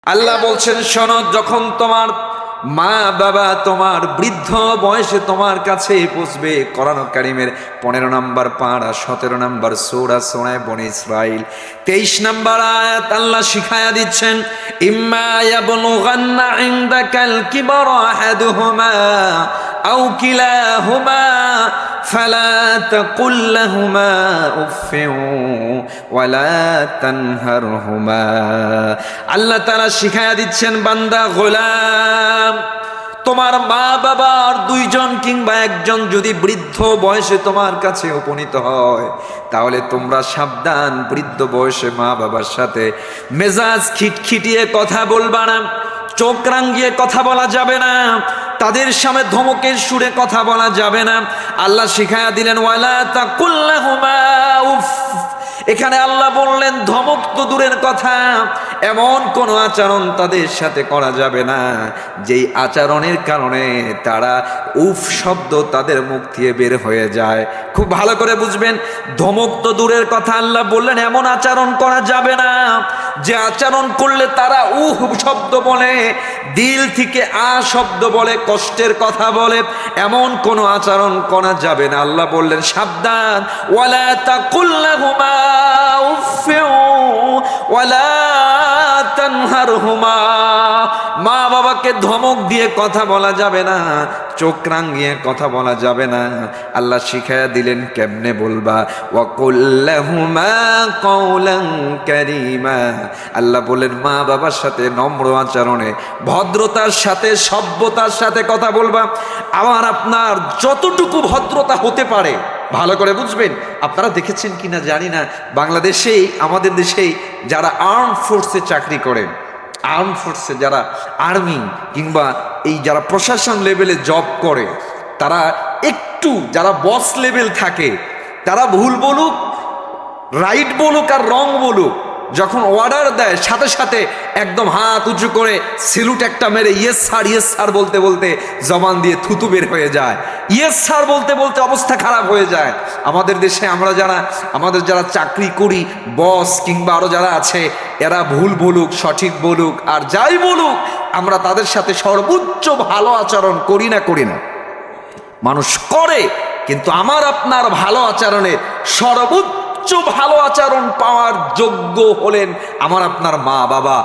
আল্লাহ বলছেন, শোনো, যখন তোমার মা বাবা তোমার বৃদ্ধ বয়সে তোমার কাছে পৌঁছবে, কোরআন কারীমের 15 নম্বর পারা 17 নম্বর সূরা বনী ইসরাইল 23 নম্বর আয়াত আল্লাহ শিখায়া দিচ্ছেন, ইম্মা ইয়াবলুগান্না ইনদাকাল কিবারা আহাদুহুমা আও কিলাহুমা ফালা তাকুল লাহুমা উফফিন ওয়ালা তানহারহুমা। আল্লাহ তাআলা শিখায়া দিচ্ছেন, বান্দা গোলাম, তোমার মা বাবার দুইজন কিংবা একজন যদি বৃদ্ধ বয়সে তোমার কাছে উপনীত হয়, তাহলে তোমরা সাবধান, বৃদ্ধ বয়সে মা বাবার সাথে মেজাজ খিটখিটিয়ে কথা বলবা না, চোখ রাঙিয়ে কথা বলা যাবে না, তাদের সামনে ধমকের সুরে কথা বলা যাবে না। আল্লাহ শিখায়া দিলেন, ওয়ালা তাকুল লাহুমা উফ। এখানে আল্লাহ বললেন, ধমক তো দূরের কথা, এমন কোন আচরণ তাদের সাথে করা যাবে না যেই আচরণের কারণে তারা উফ শব্দ তাদের মুখ দিয়ে বের হয়ে যায়। খুব ভালো করে বুঝবেন, ধমক তো দূরের কথা, আল্লাহ বললেন এমন আচরণ করা যাবে না যে আচরণ করলে তারা উহ শব্দ বলে, দিল থেকে আ শব্দ বলে, কষ্টের কথা বলে, এমন কোন আচরণ করা যাবে না। আল্লাহ বললেন সাবধান, ওয়ালা তাকুল লাহুমা উফফিন ওয়ালা তানহারহুমা। মা বাবাকে ধমক দিয়ে কথা বলা যাবে না, চোখ রাঙিয়ে কথা বলা যাবে না। আল্লাহ শিখায়া দিলেন কেমনে বলবা, ওয়াকুল লাহুমা কাওলান কারীমা। আল্লাহ বলেন মা বাবার সাথে নম্র আচরণে, ভদ্রতার সাথে, সভ্যতার সাথে কথা বলবা। আমার আপনার যতটুকু ভদ্রতা হতে পারে, ভালো করে বুঝবেন। আপনারা দেখেছেন কিনা জানি না, বাংলাদেশেই, আমাদের দেশেই যারা আর্ম ফোর্সে চাকরি করেন, আর্ম ফোর্সে যারা আর্মি কিংবা এই যারা প্রশাসন লেভেলে জব করে, তারা একটু, যারা বস লেভেল থাকে, তারা ভুল বলুক, রাইট বলুক আর রং বলুক, যখন অর্ডার দেয় সাথে সাথে একদম হাত উঁচু করে সেলুট একটা মেরে ইয়েস স্যার বলতে বলতে জবান দিয়ে থুতু বের হয়ে যায়, ইয়েস স্যার বলতে বলতে অবস্থা খারাপ হয়ে যায়। আমাদের দেশে আমাদের যারা চাকরি করি, বস কিংবা আরো যারা আছে, এরা ভুল বলুক, সঠিক বলুক আর যাই বলুক, আমরা তাদের সাথে সর্বোচ্চ ভালো আচরণ করি না? মানুষ করে, কিন্তু আমার আপনার ভালো আচরণে সর্বোচ্চ ভালো আচরণ পাওয়ার যোগ্য হলেন আমার আপনার মা বাবা।